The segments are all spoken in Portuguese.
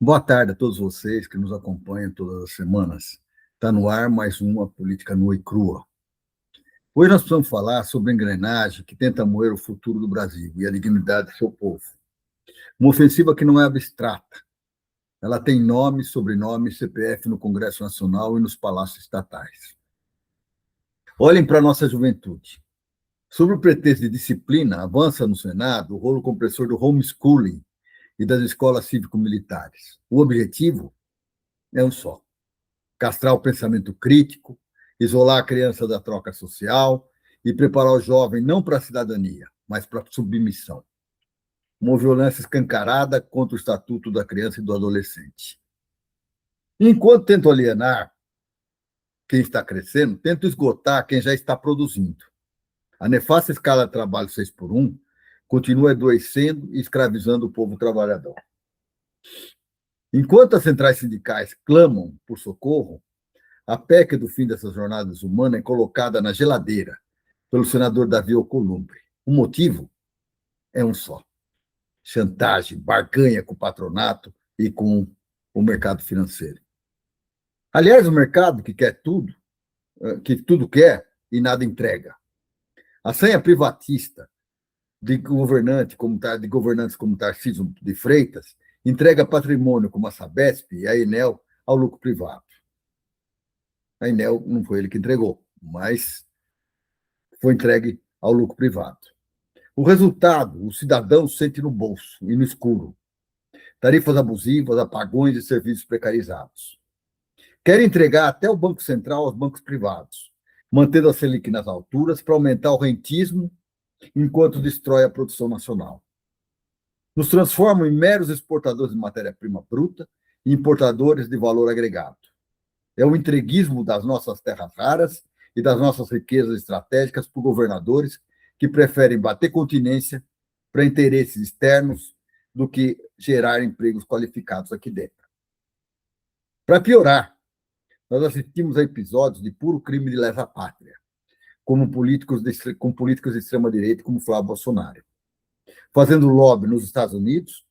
Boa tarde a todos vocês que nos acompanham todas as semanas. Está no ar mais uma Política Nua e Crua. Hoje nós precisamos falar sobre a engrenagem que tenta moer o futuro do Brasil e a dignidade do seu povo. Uma ofensiva que não é abstrata. Ela tem nome, sobrenome e CPF no Congresso Nacional e nos palácios estatais. Olhem para a nossa juventude. Sob o pretexto de disciplina, avança no Senado o rolo compressor do homeschooling e das escolas cívico-militares. O objetivo é um só: castrar o pensamento crítico, isolar a criança da troca social e preparar o jovem não para a cidadania, mas para a submissão. Uma violência escancarada contra o estatuto da criança e do adolescente. Enquanto tento alienar quem está crescendo, tento esgotar quem já está produzindo. A nefasta escala de trabalho 6x1 continua adoecendo e escravizando o povo trabalhador. Enquanto as centrais sindicais clamam por socorro, a PEC do fim dessas jornadas humanas é colocada na geladeira pelo senador Davi Alcolumbre. O motivo é um só: chantagem, barganha com o patronato e com o mercado financeiro. Aliás, o mercado que quer tudo, que tudo quer e nada entrega. A senha privatista de governantes como Tarcísio de Freitas entrega patrimônio como a Sabesp e a Enel ao lucro privado. A Enel não foi ele que entregou, mas foi entregue ao lucro privado. O resultado, o cidadão sente no bolso e no escuro. Tarifas abusivas, apagões e serviços precarizados. Quer entregar até o Banco Central aos bancos privados, mantendo a Selic nas alturas para aumentar o rentismo enquanto destrói a produção nacional. Nos transformam em meros exportadores de matéria-prima bruta e importadores de valor agregado. É o entreguismo das nossas terras raras e das nossas riquezas estratégicas por governadores que preferem bater continência para interesses externos do que gerar empregos qualificados aqui dentro. Para piorar, nós assistimos a episódios de puro crime de lesa-pátria, com políticos de extrema-direita como Flávio Bolsonaro, fazendo lobby nos Estados Unidos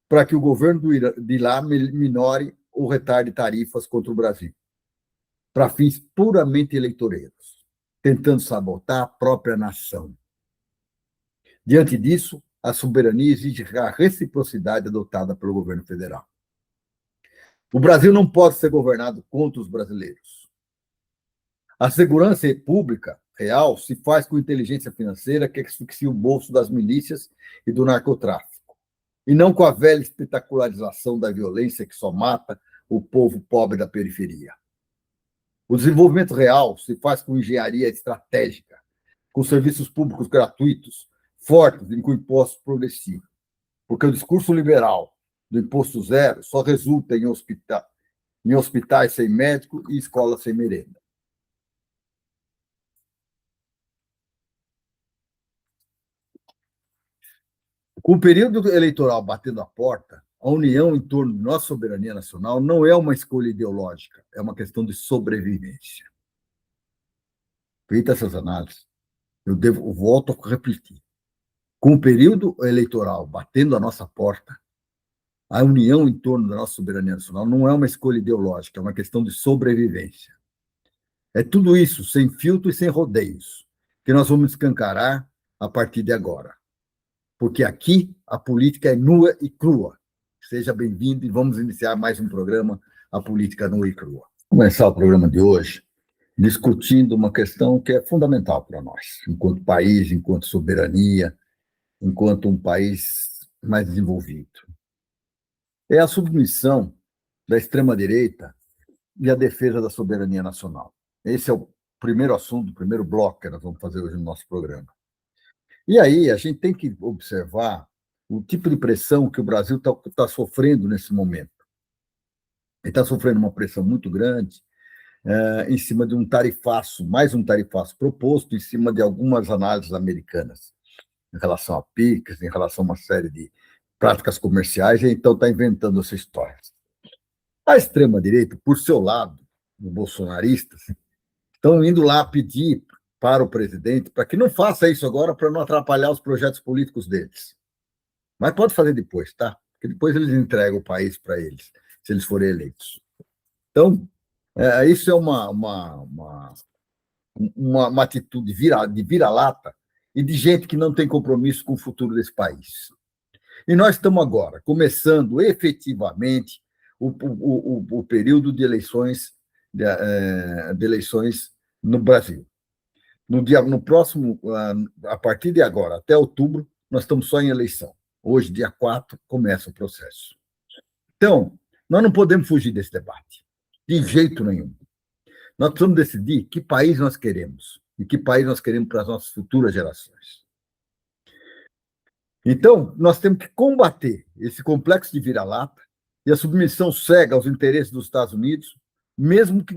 para que o governo de lá minore ou retarde tarifas contra o Brasil, para fins puramente eleitoreiros, tentando sabotar a própria nação. Diante disso, a soberania exige a reciprocidade adotada pelo governo federal. O Brasil não pode ser governado contra os brasileiros. A segurança pública real se faz com inteligência financeira que asfixia o bolso das milícias e do narcotráfico, e não com a velha espetacularização da violência que só mata o povo pobre da periferia. O desenvolvimento real se faz com engenharia estratégica, com serviços públicos gratuitos, fortes e com impostos progressivos, porque o discurso liberal do imposto zero só resulta em hospitais sem médico e escolas sem merenda. Com o período eleitoral batendo a porta, a união em torno de nossa soberania nacional não é uma escolha ideológica, é uma questão de sobrevivência. Feitas essas análises, volto a repetir. Com o período eleitoral batendo a nossa porta, a união em torno da nossa soberania nacional não é uma escolha ideológica, é uma questão de sobrevivência. É tudo isso, sem filtro e sem rodeios, que nós vamos escancarar a partir de agora. Porque aqui a política é nua e crua. Seja bem-vindo e vamos iniciar mais um programa, A Política Nua e Crua. Vou começar o programa de hoje discutindo uma questão que é fundamental para nós, enquanto país, enquanto soberania, enquanto um país mais desenvolvido. É a submissão da extrema-direita e a defesa da soberania nacional. Esse é o primeiro assunto, o primeiro bloco que nós vamos fazer hoje no nosso programa. E aí a gente tem que observar o tipo de pressão que o Brasil está sofrendo nesse momento. Ele está sofrendo uma pressão muito grande em cima de um tarifaço, mais um tarifaço proposto em cima de algumas análises americanas, em relação a PIX, em relação a uma série de práticas comerciais, e então está inventando essa história. A extrema-direita, por seu lado, os bolsonaristas, estão indo lá pedir para o presidente para que não faça isso agora para não atrapalhar os projetos políticos deles. Mas pode fazer depois, tá? porque depois eles entregam o país para eles, se eles forem eleitos. Então, isso é uma atitude de vira-lata e de gente que não tem compromisso com o futuro desse país. E nós estamos agora começando efetivamente o período de eleições, de eleições no Brasil. No próximo, a partir de agora, até outubro, nós estamos só em eleição. Hoje, dia 4, começa o processo. Então, nós não podemos fugir desse debate, de jeito nenhum. Nós precisamos decidir que país nós queremos e que país nós queremos para as nossas futuras gerações. Então, nós temos que combater esse complexo de vira-lata e a submissão cega aos interesses dos Estados Unidos, mesmo que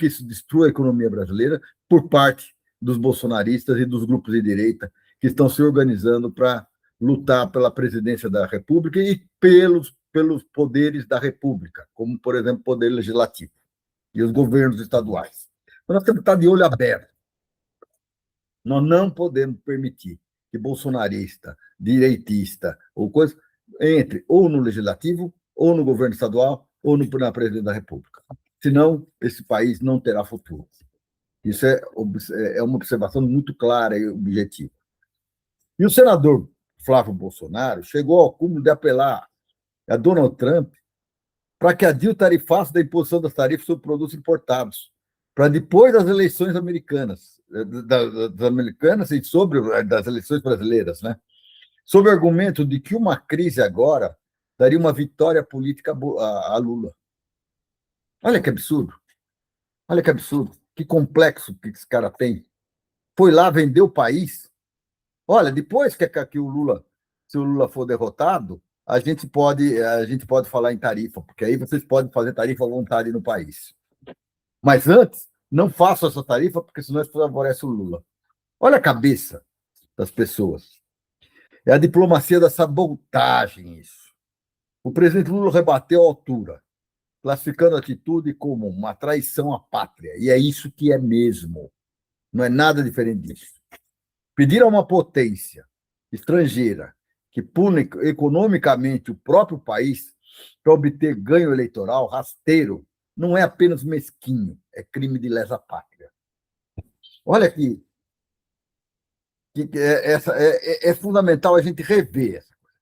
isso destrua a economia brasileira, por parte dos bolsonaristas e dos grupos de direita que estão se organizando para lutar pela presidência da República e pelos poderes da República, como, por exemplo, o poder legislativo e os governos estaduais. Então, nós temos que estar de olho aberto. Nós não podemos permitir que bolsonarista, direitista ou coisa entre ou no legislativo, ou no governo estadual, ou na presidência da República. Senão, esse país não terá futuro. Isso é uma observação muito clara e objetiva. E o senador Flávio Bolsonaro chegou ao cúmulo de apelar a Donald Trump para que adie o tarifaço da imposição das tarifas sobre produtos importados, para depois das eleições americanas, e das eleições brasileiras, né? Sob o argumento de que uma crise agora daria uma vitória política a Lula. Olha que absurdo. Olha que absurdo. Que complexo que esse cara tem. Foi lá, vendeu o país. Olha, depois que o Lula, se o Lula for derrotado, a gente pode falar em tarifa, porque aí vocês podem fazer tarifa à vontade no país. Mas antes, não façam essa tarifa, porque senão isso favorece o Lula. Olha a cabeça das pessoas. É a diplomacia da sabotagem, isso. O presidente Lula rebateu a altura, classificando a atitude como uma traição à pátria. E é isso que é mesmo. Não é nada diferente disso. Pedir a uma potência estrangeira que pune economicamente o próprio país para obter ganho eleitoral rasteiro não é apenas mesquinho, é crime de lesa pátria. Olha aqui, é fundamental a gente rever essa coisa.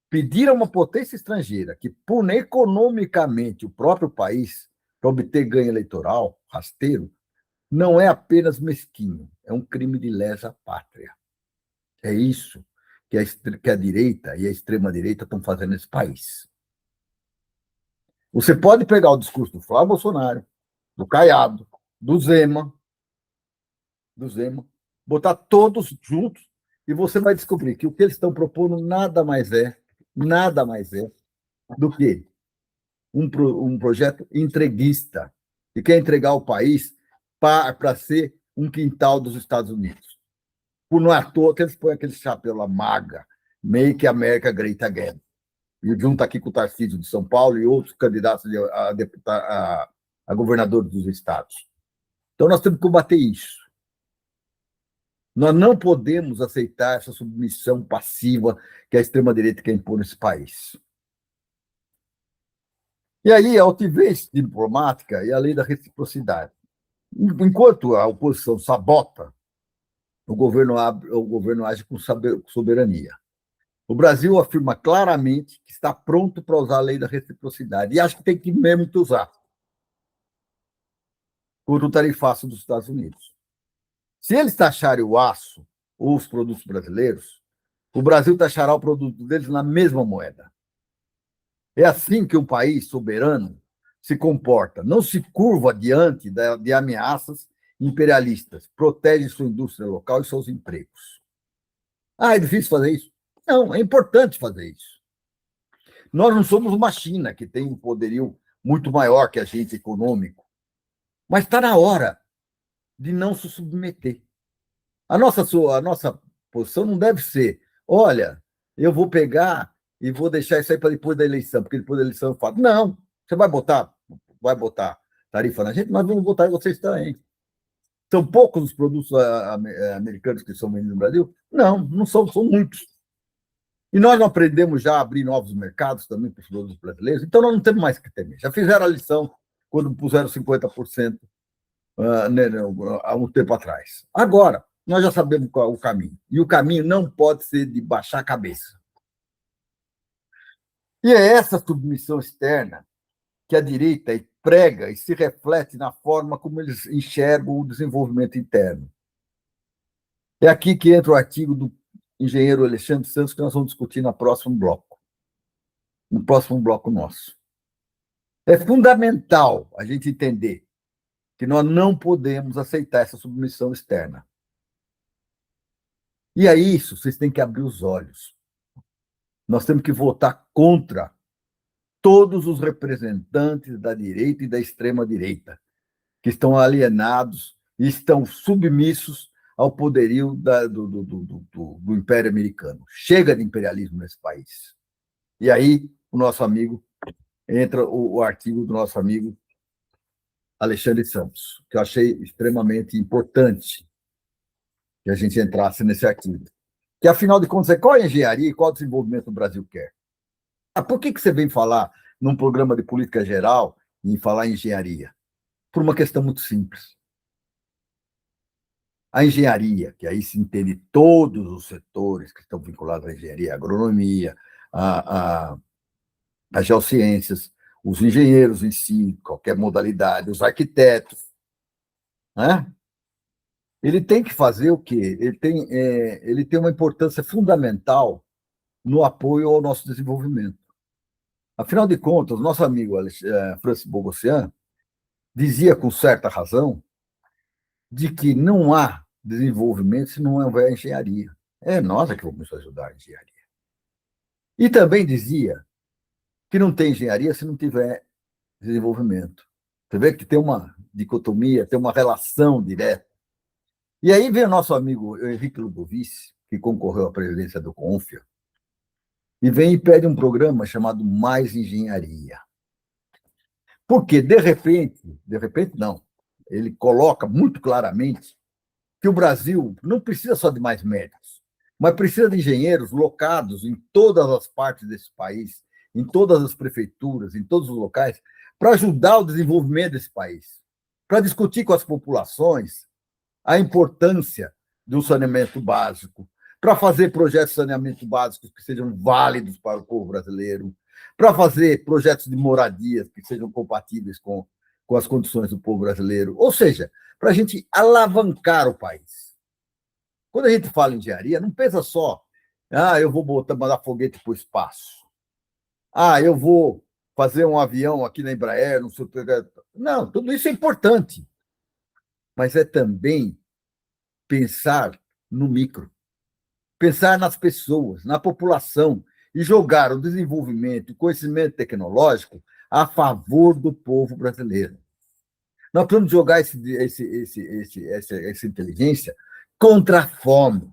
Pedir a uma potência estrangeira que pune economicamente o próprio país para obter ganho eleitoral rasteiro não é apenas mesquinho, é um crime de lesa pátria. É isso que a direita e a extrema-direita estão fazendo nesse país. Você pode pegar o discurso do Flávio Bolsonaro, do Caiado, do Zema, botar todos juntos e você vai descobrir que o que eles estão propondo nada mais é do que um projeto entreguista, que quer entregar o país para ser um quintal dos Estados Unidos. Por não é à toa que eles põem aquele chapéu lá, MAGA, Make America Great Again. E o junto aqui com o Tarcísio de São Paulo e outros candidatos a governador dos estados. Então, nós temos que combater isso. Nós não podemos aceitar essa submissão passiva que a extrema-direita quer impor nesse país. E aí, a altivez diplomática e a lei da reciprocidade. Enquanto a oposição sabota, o governo age com soberania. O Brasil afirma claramente que está pronto para usar a lei da reciprocidade e acho que tem que mesmo usar contra o tarifaço dos Estados Unidos. Se eles taxarem o aço ou os produtos brasileiros, o Brasil taxará o produto deles na mesma moeda. É assim que um país soberano se comporta, não se curva diante de ameaças imperialistas, protege sua indústria local e seus empregos. É difícil fazer isso? Não, é importante fazer isso. Nós não somos uma China que tem um poderio muito maior que a gente econômico, mas está na hora de não se submeter. A nossa posição não deve ser, olha, eu vou pegar e vou deixar isso aí para depois da eleição, porque depois da eleição eu falo, não, você vai botar tarifa na gente, nós vamos botar em vocês também. São poucos os produtos americanos que são vendidos no Brasil? Não são muitos. E nós não aprendemos já a abrir novos mercados também para os produtos brasileiros, então nós não temos mais que temer. Já fizeram a lição quando puseram 50% há um tempo atrás. Agora, nós já sabemos qual é o caminho. E o caminho não pode ser de baixar a cabeça. E é essa submissão externa que a direita prega e se reflete na forma como eles enxergam o desenvolvimento interno. É aqui que entra o artigo do engenheiro Alexandre Santos, que nós vamos discutir no próximo bloco nosso. É fundamental a gente entender que nós não podemos aceitar essa submissão externa. E a isso, vocês têm que abrir os olhos. Nós temos que votar contra todos os representantes da direita e da extrema-direita, que estão alienados e estão submissos ao poderio do Império Americano. Chega de imperialismo nesse país. E aí, o nosso amigo, entra o artigo do nosso amigo Alexandre Santos, que eu achei extremamente importante que a gente entrasse nesse artigo. Que, afinal de contas, qual é a engenharia e qual desenvolvimento o Brasil quer? Por que você vem falar num programa de política geral em falar em engenharia? Por uma questão muito simples. A engenharia, que aí se entende todos os setores que estão vinculados à engenharia, a agronomia, as geociências, os engenheiros em si, qualquer modalidade, os arquitetos, né? Ele tem que fazer o quê? Ele tem uma importância fundamental no apoio ao nosso desenvolvimento. Afinal de contas, nosso amigo Francis Bogossian dizia com certa razão de que não há desenvolvimento se não houver engenharia. É nós que vamos ajudar a engenharia. E também dizia que não tem engenharia se não tiver desenvolvimento. Você vê que tem uma dicotomia, tem uma relação direta. E aí vem o nosso amigo Henrique Ludovici, que concorreu à presidência do CONFIA, e vem e pede um programa chamado Mais Engenharia. Porque, de repente não, ele coloca muito claramente que o Brasil não precisa só de mais médicos, mas precisa de engenheiros locados em todas as partes desse país, em todas as prefeituras, em todos os locais, para ajudar o desenvolvimento desse país, para discutir com as populações a importância do saneamento básico, para fazer projetos de saneamento básicos que sejam válidos para o povo brasileiro, para fazer projetos de moradias que sejam compatíveis com as condições do povo brasileiro. Ou seja, para a gente alavancar o país. Quando a gente fala em engenharia, não pensa só, eu vou mandar foguete para o espaço. Eu vou fazer um avião aqui na Embraer, não sei o que. Não, tudo isso é importante. Mas é também pensar no micro, pensar nas pessoas, na população, e jogar o desenvolvimento e conhecimento tecnológico a favor do povo brasileiro. Nós precisamos jogar essa inteligência contra a fome,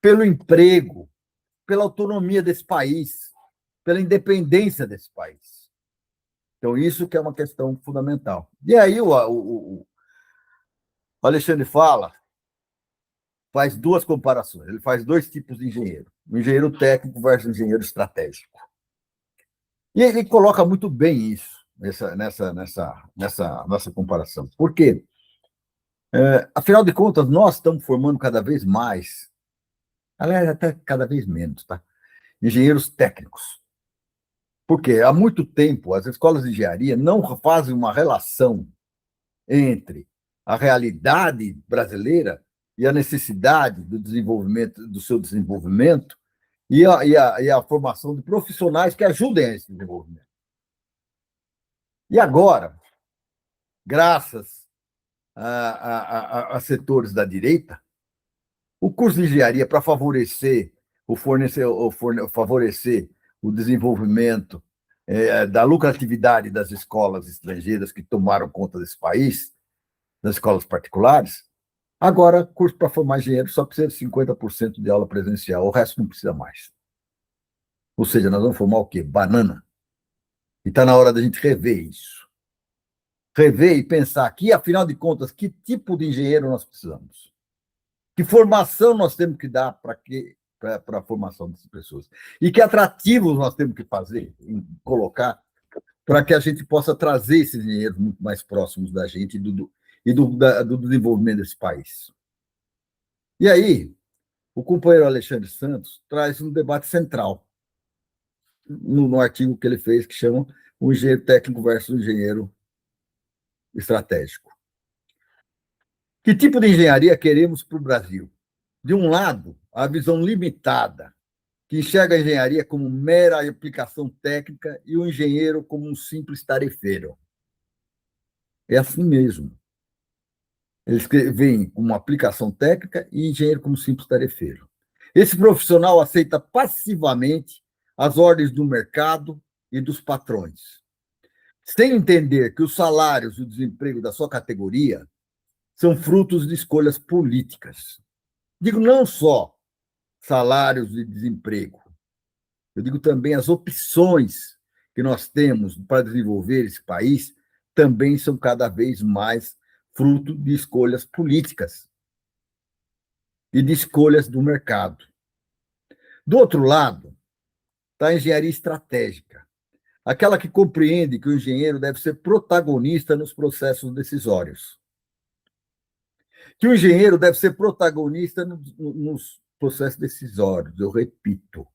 pelo emprego, pela autonomia desse país, pela independência desse país. Então, isso que é uma questão fundamental. E aí o Alexandre faz duas comparações. Ele faz dois tipos de engenheiro: o engenheiro técnico versus o engenheiro estratégico. E ele coloca muito bem isso nessa comparação. Por quê? Afinal de contas, nós estamos formando cada vez mais, aliás, até cada vez menos, tá? Engenheiros técnicos. Porque há muito tempo as escolas de engenharia não fazem uma relação entre a realidade brasileira e a necessidade do desenvolvimento, do seu desenvolvimento, e a formação de profissionais que ajudem a esse desenvolvimento. E agora, graças a setores da direita, o curso de engenharia, para favorecer o desenvolvimento da lucratividade das escolas estrangeiras que tomaram conta desse país, das escolas particulares, agora, curso para formar engenheiro só precisa de 50% de aula presencial, o resto não precisa mais. Ou seja, nós vamos formar o quê? Banana. E está na hora da gente rever isso. Rever e pensar aqui, afinal de contas, que tipo de engenheiro nós precisamos? Que formação nós temos que dar para que para a formação dessas pessoas. E que atrativos nós temos que fazer, colocar, para que a gente possa trazer esses dinheiros muito mais próximos da gente do desenvolvimento desse país. E aí, o companheiro Alexandre Santos traz um debate central no artigo que ele fez, que chama O Engenheiro Técnico versus o Engenheiro Estratégico. Que tipo de engenharia queremos para o Brasil? De um lado, a visão limitada, que enxerga a engenharia como mera aplicação técnica e o engenheiro como um simples tarefeiro. É assim mesmo. Eles veem como aplicação técnica e engenheiro como simples tarefeiro. Esse profissional aceita passivamente as ordens do mercado e dos patrões, sem entender que os salários e o desemprego da sua categoria são frutos de escolhas políticas. Digo não só salários e desemprego, eu digo também as opções que nós temos para desenvolver esse país também são cada vez mais fruto de escolhas políticas e de escolhas do mercado. Do outro lado, está a engenharia estratégica, aquela que compreende que o engenheiro deve ser protagonista nos processos decisórios. Que o engenheiro deve ser protagonista nos processos decisórios, eu repito.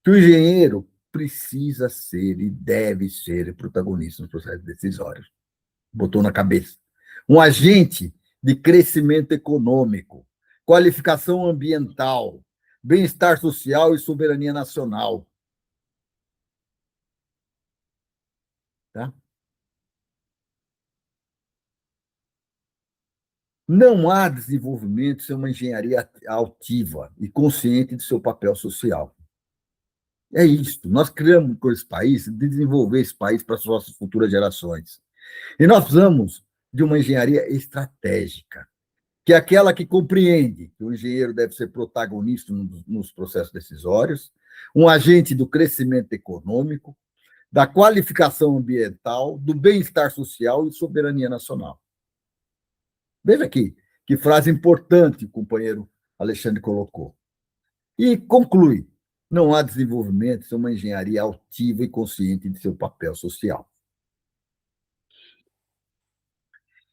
Que o engenheiro precisa ser e deve ser protagonista nos processos decisórios. Botou na cabeça. Um agente de crescimento econômico, qualificação ambiental, bem-estar social e soberania nacional. Tá? Não há desenvolvimento sem uma engenharia altiva e consciente de seu papel social. É isso. Nós criamos com esse país, desenvolver esse país para as nossas futuras gerações. E nós precisamos de uma engenharia estratégica, que é aquela que compreende que o engenheiro deve ser protagonista nos processos decisórios, um agente do crescimento econômico, da qualificação ambiental, do bem-estar social e soberania nacional. Veja aqui, que frase importante o companheiro Alexandre colocou. E conclui, não há desenvolvimento sem uma engenharia altiva e consciente de seu papel social.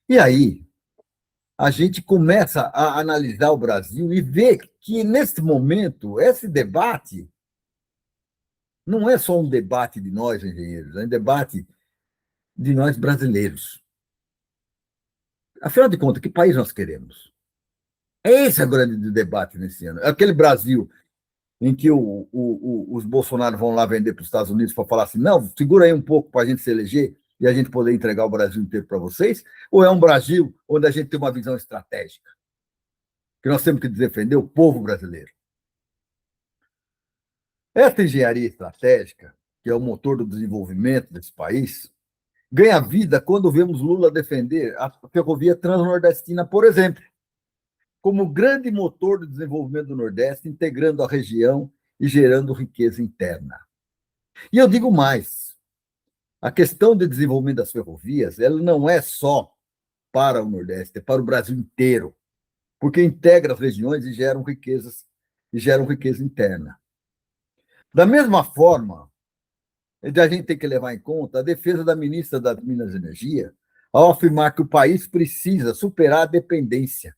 E aí, a gente começa a analisar o Brasil e ver que, nesse momento, esse debate não é só um debate de nós, engenheiros, é um debate de nós brasileiros. Afinal de contas, que país nós queremos? Esse é o grande debate nesse ano. Aquele Brasil em que os Bolsonaro vão lá vender para os Estados Unidos para falar assim, não, segura aí um pouco para a gente se eleger e a gente poder entregar o Brasil inteiro para vocês? Ou é um Brasil onde a gente tem uma visão estratégica? Que nós temos que defender o povo brasileiro. Essa engenharia estratégica, que é o motor do desenvolvimento desse país, ganha vida quando vemos Lula defender a ferrovia transnordestina, por exemplo, como grande motor do desenvolvimento do Nordeste, integrando a região e gerando riqueza interna. E eu digo mais, a questão de desenvolvimento das ferrovias, ela não é só para o Nordeste, é para o Brasil inteiro, porque integra as regiões e geram riqueza interna. Da mesma forma, a gente tem que levar em conta a defesa da ministra das Minas e Energia ao afirmar que o país precisa superar a dependência,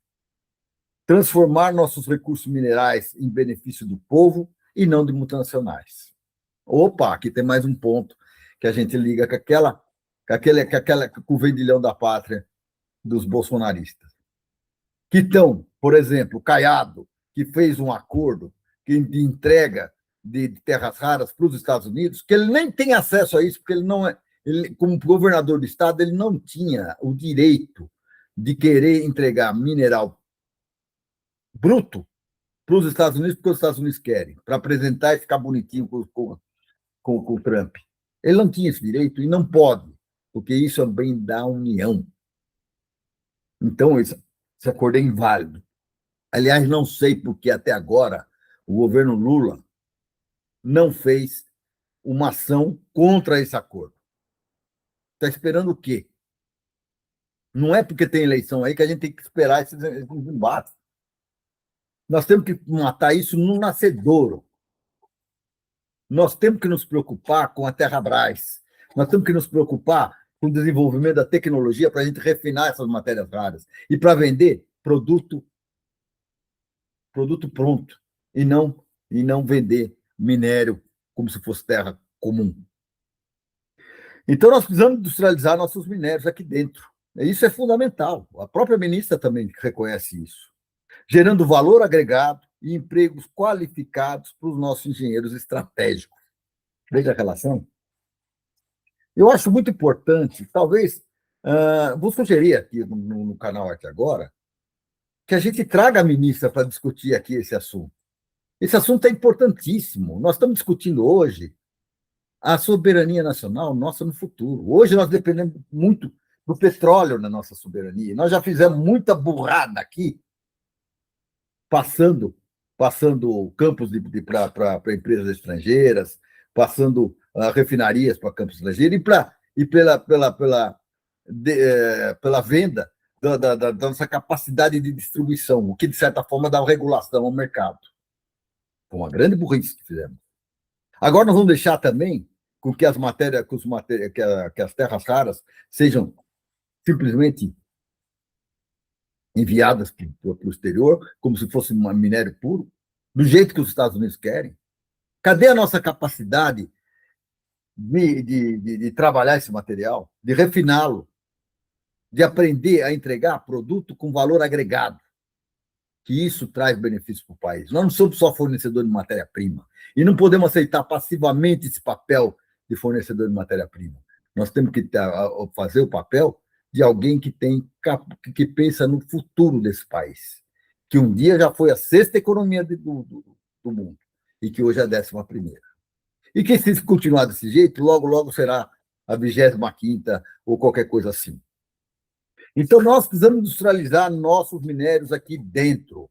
transformar nossos recursos minerais em benefício do povo e não de multinacionais. Opa, aqui tem mais um ponto que a gente liga com o vendilhão da pátria dos bolsonaristas. Que estão, por exemplo, o Caiado, que fez um acordo de entrega de terras raras para os Estados Unidos, que ele nem tem acesso a isso, porque ele não é, ele, como governador do estado, ele não tinha o direito de querer entregar mineral bruto para os Estados Unidos, porque os Estados Unidos querem, para apresentar e ficar bonitinho com o Trump. Ele não tinha esse direito e não pode, porque isso é bem da União. Então, esse acordo é inválido. Aliás, não sei porque até agora o governo Lula não fez uma ação contra esse acordo. Está esperando o quê? Não é porque tem eleição aí que a gente tem que esperar esses embates. Nós temos que matar isso no nascedouro. Nós temos que nos preocupar com a Terra-Brás. Nós temos que nos preocupar com o desenvolvimento da tecnologia para a gente refinar essas matérias raras e para vender produto pronto e não vender minério como se fosse terra comum. Então, nós precisamos industrializar nossos minérios aqui dentro. Isso é fundamental. A própria ministra também reconhece isso. Gerando valor agregado e empregos qualificados para os nossos engenheiros estratégicos. Veja a relação. Eu acho muito importante, talvez, vou sugerir aqui no canal aqui agora, que a gente traga a ministra para discutir aqui esse assunto. Esse assunto é importantíssimo. Nós estamos discutindo hoje a soberania nacional nossa no futuro. Hoje nós dependemos muito do petróleo na nossa soberania. Nós já fizemos muita burrada aqui, passando campos para empresas estrangeiras, passando refinarias para campos estrangeiros e pela venda da nossa capacidade de distribuição, o que, de certa forma, dá regulação ao mercado. Foi uma grande burrice que fizemos. Agora nós vamos deixar também com que que as terras raras sejam simplesmente enviadas para o exterior, como se fosse um minério puro, do jeito que os Estados Unidos querem. Cadê a nossa capacidade de trabalhar esse material, de refiná-lo, de aprender a entregar produto com valor agregado, que isso traz benefício para o país. Nós não somos só fornecedor de matéria-prima e não podemos aceitar passivamente esse papel de fornecedor de matéria-prima. Nós temos que fazer o papel de alguém que pensa no futuro desse país, que um dia já foi a sexta economia do mundo e que hoje é a 11ª. E que, se continuar desse jeito, logo, logo será a 25ª ou qualquer coisa assim. Então, nós precisamos industrializar nossos minérios aqui dentro,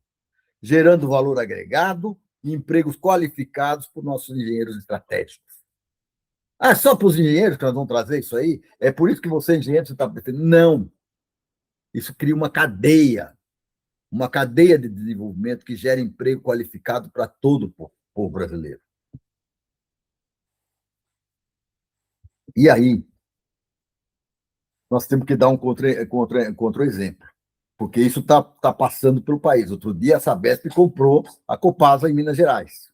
gerando valor agregado e empregos qualificados por nossos engenheiros estratégicos. Só para os engenheiros que nós vamos trazer isso aí? É por isso que você, engenheiro, você está defendendo? Não. Isso cria uma cadeia de desenvolvimento que gera emprego qualificado para todo o povo brasileiro. E aí, nós temos que dar um contra-exemplo, porque isso está passando pelo país. Outro dia, a Sabesp comprou a Copasa em Minas Gerais.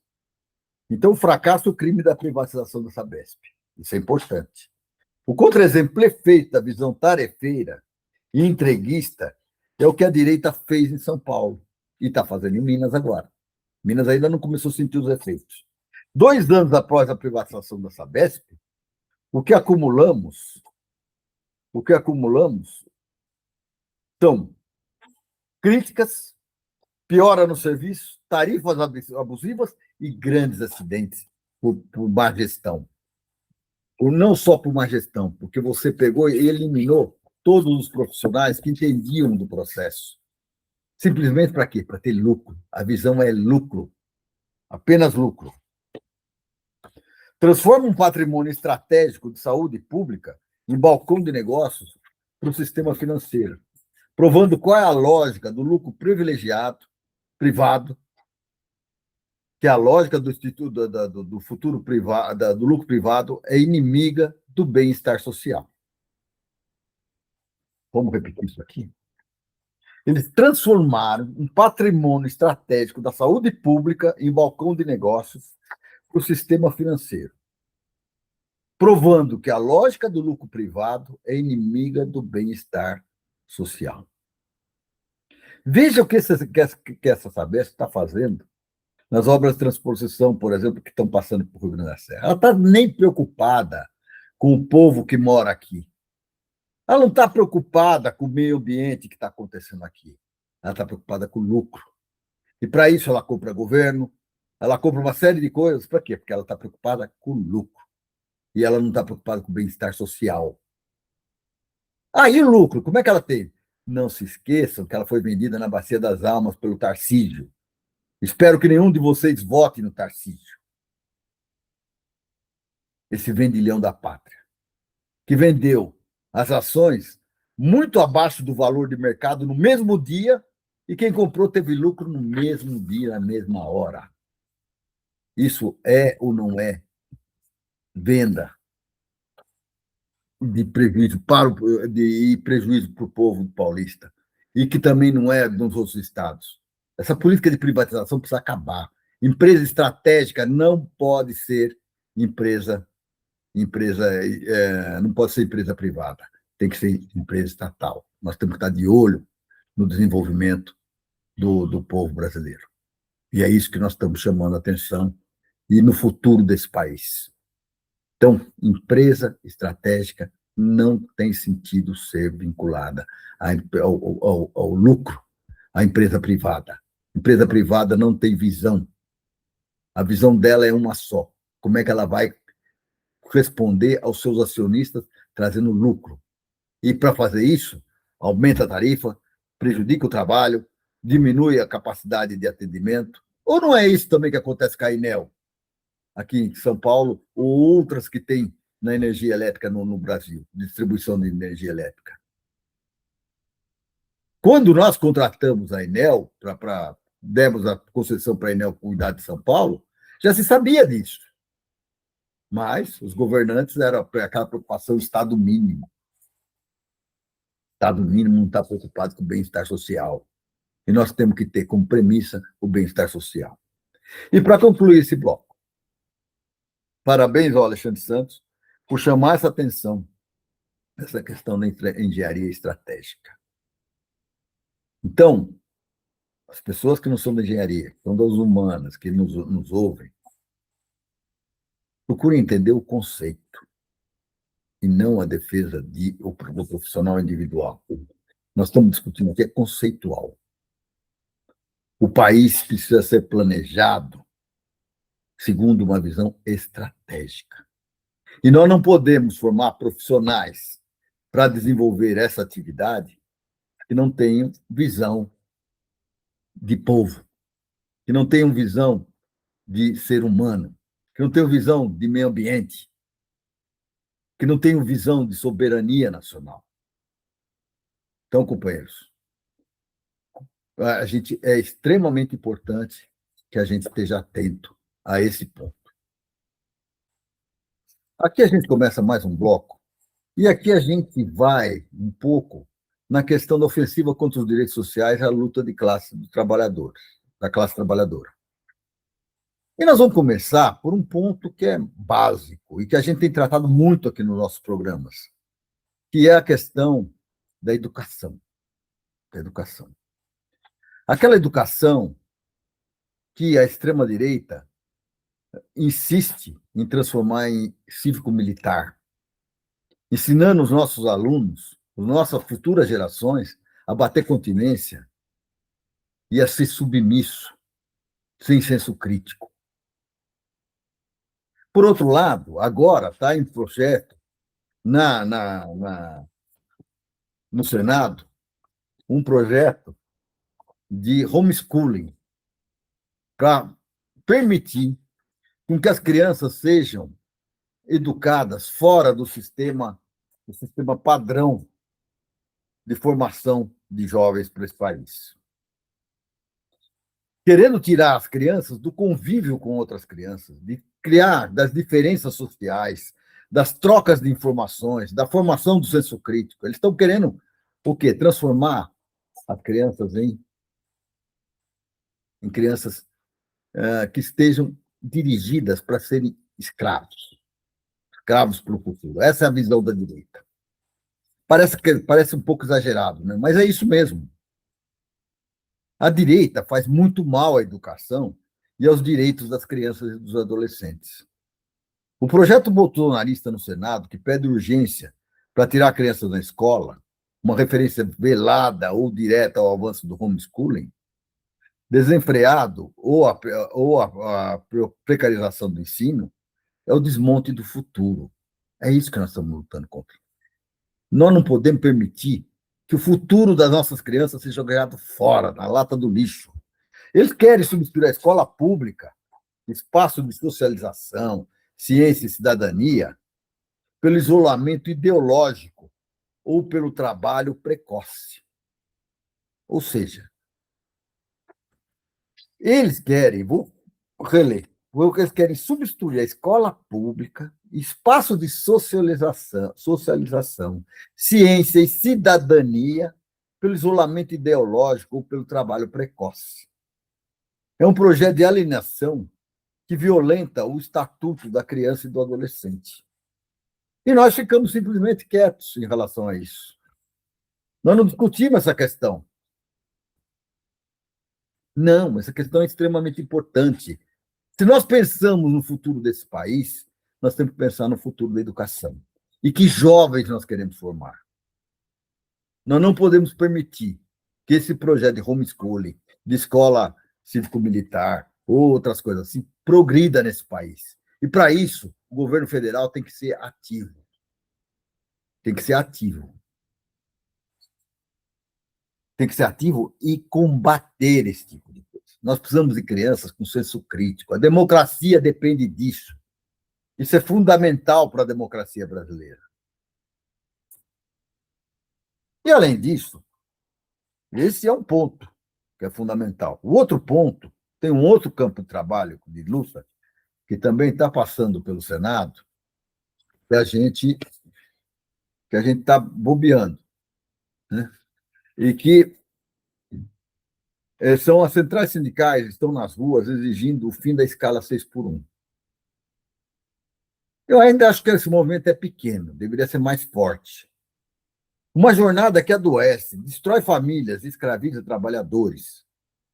Então, o fracasso e o crime da privatização da Sabesp. Isso é importante. O contra-exemplo perfeito da visão tarefeira e entreguista é o que a direita fez em São Paulo e está fazendo em Minas agora. Minas ainda não começou a sentir os efeitos. 2 anos após a privatização da Sabesp, o que acumulamos são críticas, piora no serviço, tarifas abusivas e grandes acidentes por má gestão. Ou não só por má gestão, porque você pegou e eliminou todos os profissionais que entendiam do processo. Simplesmente para quê? Para ter lucro. A visão é lucro. Apenas lucro. Transforma um patrimônio estratégico de saúde pública em balcão de negócios para o sistema financeiro, provando qual é a lógica do lucro privado, que a lógica do futuro privado, do lucro privado, é inimiga do bem-estar social. Vamos repetir isso aqui? Eles transformaram um patrimônio estratégico da saúde pública em balcão de negócios para o sistema financeiro, provando que a lógica do lucro privado é inimiga do bem-estar social. Veja o que essa Sabesp está fazendo nas obras de transposição, por exemplo, que estão passando por Rio Grande da Serra. Ela está nem preocupada com o povo que mora aqui. Ela não está preocupada com o meio ambiente que está acontecendo aqui. Ela está preocupada com o lucro. E, para isso, ela compra governo, ela compra uma série de coisas. Para quê? Porque ela está preocupada com o lucro. E ela não está preocupada com o bem-estar social. E o lucro? Como é que ela tem? Não se esqueçam que ela foi vendida na Bacia das Almas pelo Tarcísio. Espero que nenhum de vocês vote no Tarcísio. Esse vendilhão da pátria, que vendeu as ações muito abaixo do valor de mercado no mesmo dia E quem comprou teve lucro no mesmo dia, na mesma hora. Isso é ou não é venda de prejuízo para o povo paulista? E que também não é dos outros estados. Essa política de privatização precisa acabar. Empresa estratégica não pode ser não pode ser empresa privada, tem que ser empresa estatal. Nós temos que estar de olho no desenvolvimento do povo brasileiro. E é isso que nós estamos chamando a atenção e no futuro desse país. Então, empresa estratégica não tem sentido ser vinculada ao lucro, à empresa privada. Empresa privada não tem visão. A visão dela é uma só. Como é que ela vai responder aos seus acionistas trazendo lucro? E, para fazer isso, aumenta a tarifa, prejudica o trabalho, diminui a capacidade de atendimento. Ou não é isso também que acontece com a Enel, aqui em São Paulo, ou outras que tem na energia elétrica no Brasil, distribuição de energia elétrica? Quando nós contratamos a Enel, demos a concessão para a Enel cuidar de São Paulo, já se sabia disso. Mas os governantes eram aquela preocupação Estado mínimo. O Estado mínimo não está preocupado com o bem-estar social. E nós temos que ter como premissa o bem-estar social. E para concluir esse bloco, parabéns ao Alexandre Santos por chamar essa atenção nessa questão da engenharia estratégica. Então, as pessoas que não são da engenharia, que são das humanas, que nos ouvem, procurem entender o conceito e não a defesa do profissional individual. Nós estamos discutindo aqui é conceitual. O país precisa ser planejado segundo uma visão estratégica. E nós não podemos formar profissionais para desenvolver essa atividade que não tenham visão de povo, que não tenham visão de ser humano, que não tenham visão de meio ambiente, que não tenham visão de soberania nacional. Então, companheiros, é extremamente importante que a gente esteja atento a esse ponto. Aqui a gente começa mais um bloco, e aqui a gente vai um pouco na questão da ofensiva contra os direitos sociais, a luta de classe dos trabalhadores, da classe trabalhadora. E nós vamos começar por um ponto que é básico e que a gente tem tratado muito aqui nos nossos programas, que é a questão da educação. Da educação. Aquela educação que a extrema-direita insiste em transformar em cívico-militar, ensinando os nossos alunos, as nossas futuras gerações, a bater continência e a ser submisso, sem senso crítico. Por outro lado, agora está em projeto no Senado um projeto de homeschooling para permitir com que as crianças sejam educadas fora do sistema padrão de formação de jovens para esse país. Querendo tirar as crianças do convívio com outras crianças, de criar das diferenças sociais, das trocas de informações, da formação do senso crítico. Eles estão querendo o quê? Transformar as crianças em crianças que estejam dirigidas para serem escravos para o futuro. Essa é a visão da direita. Parece um pouco exagerado, né? Mas é isso mesmo. A direita faz muito mal à educação e aos direitos das crianças e dos adolescentes. O projeto bolsonarista no Senado, que pede urgência para tirar crianças da escola, uma referência velada ou direta ao avanço do homeschooling, desenfreado ou a precarização do ensino, é o desmonte do futuro. É isso que nós estamos lutando contra. Nós não podemos permitir que o futuro das nossas crianças seja jogado fora, na lata do lixo. Eles querem substituir a escola pública, espaço de socialização, ciência e cidadania, pelo isolamento ideológico ou pelo trabalho precoce. Ou seja, Eles querem, vou reler, eles querem substituir a escola pública, espaço de socialização, ciência e cidadania pelo isolamento ideológico ou pelo trabalho precoce. É um projeto de alienação que violenta o estatuto da criança e do adolescente. E nós ficamos simplesmente quietos em relação a isso. Nós não discutimos essa questão. Não, essa questão é extremamente importante. Se nós pensamos no futuro desse país, nós temos que pensar no futuro da educação. E que jovens nós queremos formar. Nós não podemos permitir que esse projeto de homeschooling, de escola cívico-militar, ou outras coisas assim, progrida nesse país. E, para isso, o governo federal tem que ser ativo. Tem que ser ativo. Tem que ser ativo e combater esse tipo de coisa. Nós precisamos de crianças com senso crítico. A democracia depende disso. Isso é fundamental para a democracia brasileira. E, além disso, esse é um ponto que é fundamental. O outro ponto, tem um outro campo de trabalho de luta, que também está passando pelo Senado, que a gente está bobeando, né? E que são as centrais sindicais estão nas ruas exigindo o fim da escala 6x1. Eu ainda acho que esse movimento é pequeno, deveria ser mais forte. Uma jornada que adoece, destrói famílias, escraviza trabalhadores.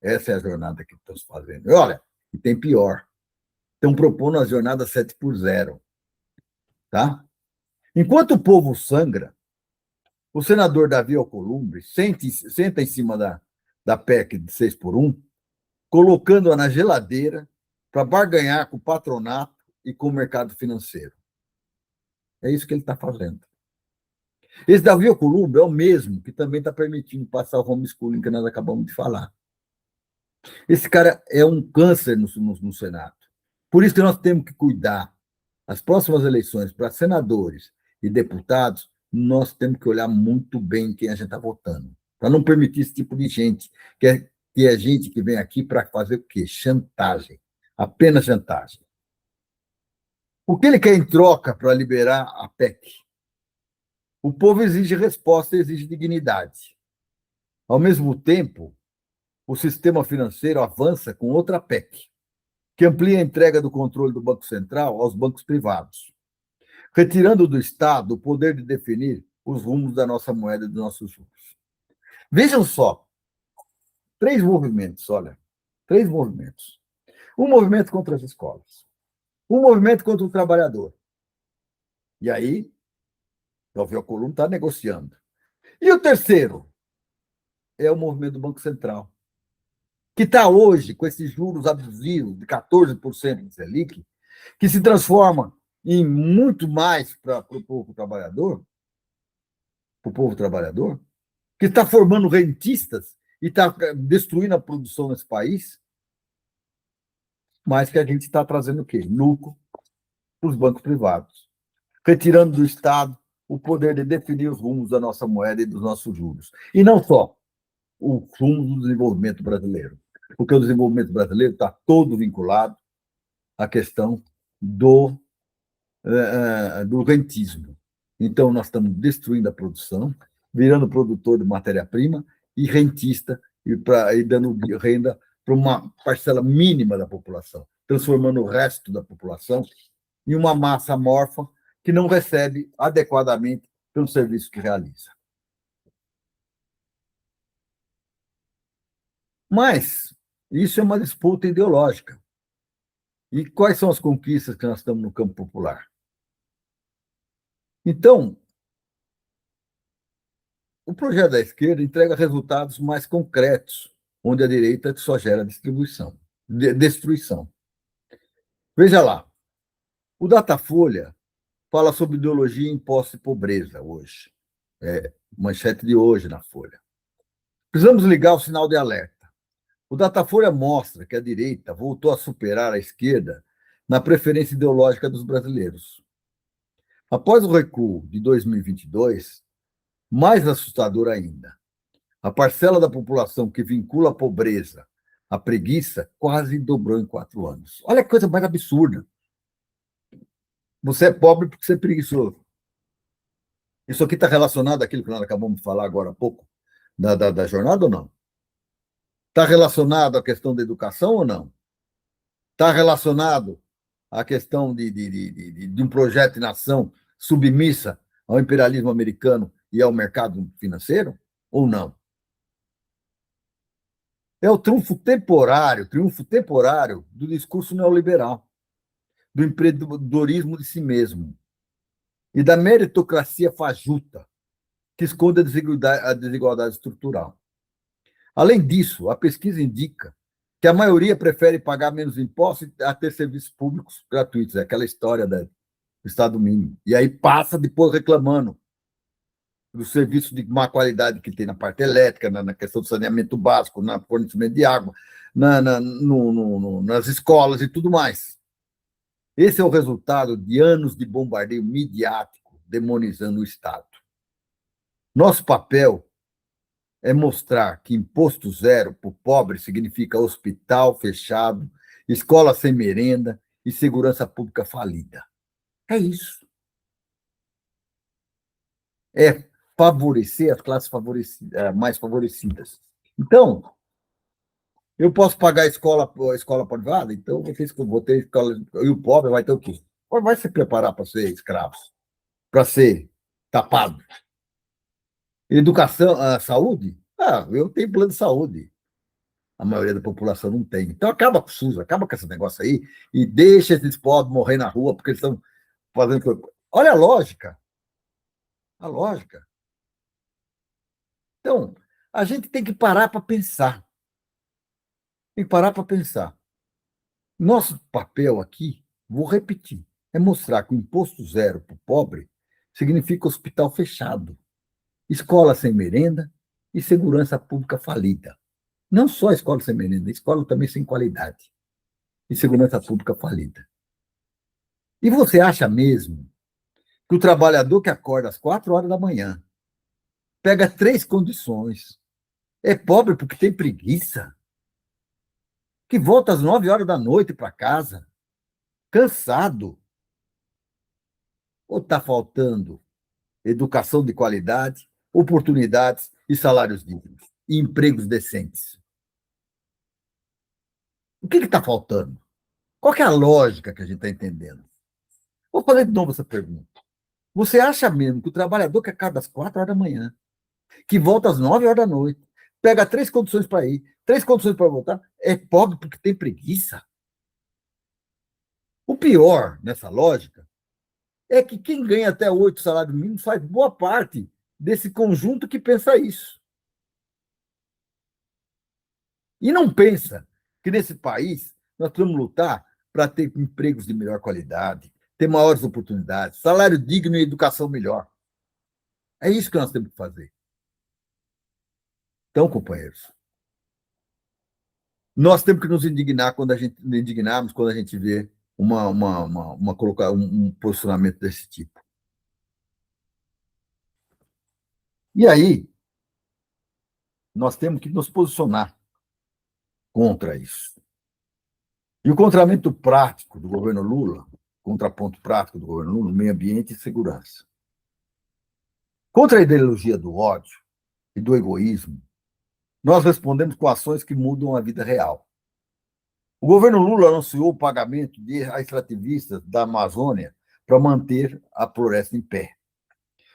Essa é a jornada que estamos fazendo. E olha, e tem pior. Estão propondo a jornada 7x0. Tá? Enquanto o povo sangra, o senador Davi Alcolumbre senta em cima da PEC de 6x1, colocando-a na geladeira para barganhar com o patronato e com o mercado financeiro. É isso que ele está fazendo. Esse Davi Alcolumbre é o mesmo que também está permitindo passar o homeschooling que nós acabamos de falar. Esse cara é um câncer no Senado. Por isso que nós temos que cuidar. As próximas eleições para senadores e deputados, nós temos que olhar muito bem quem a gente está votando, para não permitir esse tipo de gente, que é gente que vem aqui para fazer o quê? Chantagem. Apenas chantagem. O que ele quer em troca para liberar a PEC? O povo exige resposta, exige dignidade. Ao mesmo tempo, o sistema financeiro avança com outra PEC, que amplia a entrega do controle do Banco Central aos bancos privados, retirando do Estado o poder de definir os rumos da nossa moeda e dos nossos juros. Vejam só, 3 movimentos, olha, 3 movimentos. Um movimento contra as escolas, um movimento contra o trabalhador. E aí, o Alcolumbre está negociando. E o terceiro é o movimento do Banco Central, que está hoje com esses juros abusivos de 14% de Selic, que se transforma em muito mais para o povo trabalhador, que está formando rentistas e está destruindo a produção nesse país, mas que a gente está trazendo o quê? Lucro para os bancos privados, retirando do Estado o poder de definir os rumos da nossa moeda e dos nossos juros. E não só o rumo do desenvolvimento brasileiro, porque o desenvolvimento brasileiro está todo vinculado à questão do rentismo. Então, nós estamos destruindo a produção, virando produtor de matéria-prima e rentista, e dando renda para uma parcela mínima da população, transformando o resto da população em uma massa amorfa que não recebe adequadamente pelo serviço que realiza. Mas isso é uma disputa ideológica. E quais são as conquistas que nós estamos no campo popular? Então, o projeto da esquerda entrega resultados mais concretos, onde a direita só gera destruição. Veja lá, o Datafolha fala sobre ideologia, imposto e pobreza hoje. Manchete de hoje na Folha. Precisamos ligar o sinal de alerta. O Datafolha mostra que a direita voltou a superar a esquerda na preferência ideológica dos brasileiros. Após o recuo de 2022, mais assustador ainda, a parcela da população que vincula a pobreza A preguiça quase dobrou em 4 anos. Olha que coisa mais absurda. Você é pobre porque você é preguiçoso. Isso aqui está relacionado àquilo que nós acabamos de falar agora há pouco, da jornada ou não? Está relacionado à questão da educação ou não? Está relacionado à questão de um projeto de nação submissa ao imperialismo americano e ao mercado financeiro ou não? É o triunfo temporário do discurso neoliberal, do empreendedorismo de si mesmo e da meritocracia fajuta, que esconde a desigualdade estrutural. Além disso, a pesquisa indica que a maioria prefere pagar menos impostos a ter serviços públicos gratuitos. É aquela história do Estado mínimo. E aí passa depois reclamando do serviço de má qualidade que tem na parte elétrica, na questão do saneamento básico, no fornecimento de água, nas escolas e tudo mais. Esse é o resultado de anos de bombardeio midiático demonizando o Estado. Nosso papel é mostrar que imposto zero para o pobre significa hospital fechado, escola sem merenda e segurança pública falida. É isso. É favorecer as classes mais favorecidas. Então, eu posso pagar a escola privada, então vocês que vou ter escola, e o pobre vai ter o quê? Vai se preparar para ser escravo, para ser tapado. Educação, saúde? Eu tenho plano de saúde. A maioria da população não tem. Então acaba com o SUS, acaba com esse negócio aí e deixa esses pobres morrer na rua porque eles estão fazendo. Olha a lógica. A lógica. Então, a gente tem que parar para pensar. Tem que parar para pensar. Nosso papel aqui, vou repetir, é mostrar que o imposto zero para o pobre significa hospital fechado, escola sem merenda e segurança pública falida. Não só escola sem merenda, escola também sem qualidade e segurança pública falida. E você acha mesmo que o trabalhador que acorda às 4 horas da manhã, pega 3 condições, é pobre porque tem preguiça, que volta às 9 horas da noite para casa, cansado? Ou está faltando educação de qualidade, oportunidades e salários dignos, e empregos decentes? O que está faltando? Qual que é a lógica que a gente está entendendo? Vou fazer de novo essa pergunta. Você acha mesmo que o trabalhador que acorda às 4 horas da manhã, que volta às 9 horas da noite, pega 3 condições para ir, 3 condições para voltar, é pobre porque tem preguiça? O pior nessa lógica é que quem ganha até 8 salários mínimos faz boa parte desse conjunto que pensa isso. E não pensa que nesse país nós precisamos lutar para ter empregos de melhor qualidade, ter maiores oportunidades, salário digno e educação melhor. É isso que nós temos que fazer. Então, companheiros, nós temos que nos indignarmos quando a gente vê um posicionamento desse tipo. E aí, nós temos que nos posicionar contra isso. E o contraponto prático do governo Lula, meio ambiente e segurança. Contra a ideologia do ódio e do egoísmo, nós respondemos com ações que mudam a vida real. O governo Lula anunciou o pagamento de extrativistas da Amazônia para manter a floresta em pé,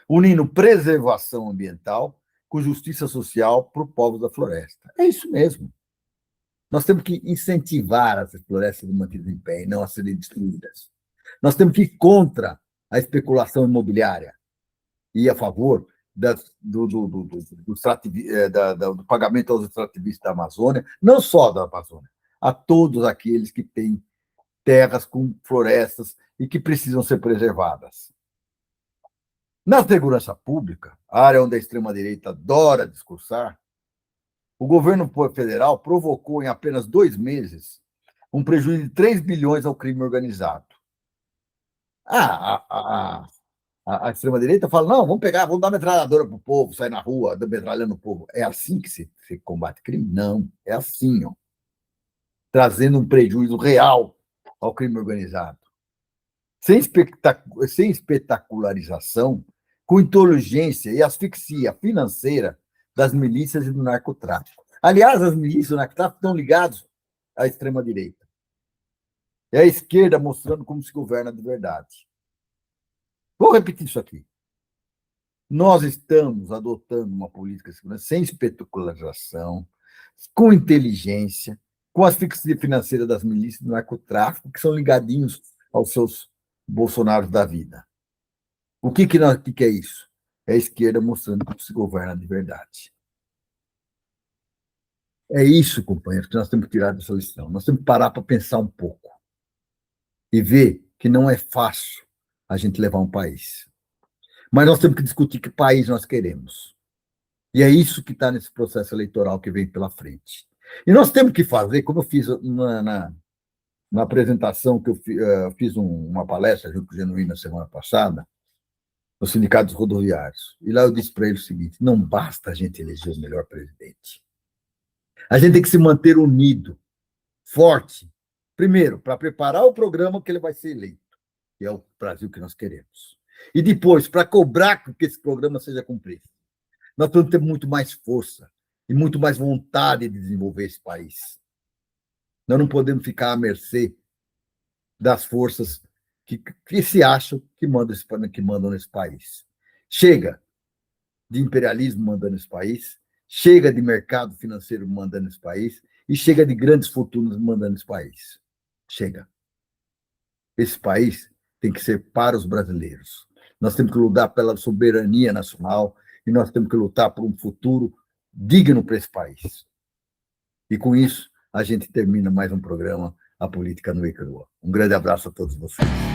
unindo preservação ambiental com justiça social para o povo da floresta. É isso mesmo. Nós temos que incentivar as florestas mantidas em pé e não a serem destruídas. Nós temos que ir contra a especulação imobiliária e a favor do pagamento aos extrativistas da Amazônia, não só da Amazônia, a todos aqueles que têm terras com florestas e que precisam ser preservadas. Na segurança pública, a área onde a extrema-direita adora discursar, o governo federal provocou, em apenas 2 meses, um prejuízo de 3 bilhões ao crime organizado. A extrema-direita fala, não, vamos dar metralhadora para o povo, sair na rua, metralhando o povo. É assim que se combate crime? Não, é assim. Ó. trazendo um prejuízo real ao crime organizado. Sem espetacularização, com inteligência e asfixia financeira das milícias e do narcotráfico. Aliás, as milícias e o narcotráfico estão ligados à extrema-direita. É a esquerda mostrando como se governa de verdade. Vou repetir isso aqui. Nós estamos adotando uma política de segurança sem espetacularização, com inteligência, com asfixia financeira das milícias e do narcotráfico, que são ligadinhos aos seus Bolsonaros da vida. O que é isso? É a esquerda mostrando como se governa de verdade. É isso, companheiros, que nós temos que tirar dessa lição. Nós temos que parar para pensar um pouco e ver que não é fácil a gente levar um país. Mas nós temos que discutir que país nós queremos. E é isso que está nesse processo eleitoral que vem pela frente. E nós temos que fazer, como eu fiz na apresentação que eu fiz uma palestra junto com o Genuíno na semana passada, no Sindicato dos Rodoviários. E lá eu disse para ele o seguinte: não basta a gente eleger o melhor presidente. A gente tem que se manter unido, forte, primeiro, para preparar o programa que ele vai ser eleito, que é o Brasil que nós queremos. E depois, para cobrar que esse programa seja cumprido. Nós temos que ter muito mais força e muito mais vontade de desenvolver esse país. Nós não podemos ficar à mercê das forças que se acham que mandam nesse país. Chega de imperialismo mandando nesse país, chega de mercado financeiro mandando nesse país e chega de grandes fortunas mandando nesse país. Chega. Esse país tem que ser para os brasileiros. Nós temos que lutar pela soberania nacional e nós temos que lutar por um futuro digno para esse país. E com isso, a gente termina mais um programa, A Política Nua e Crua. Um grande abraço a todos vocês.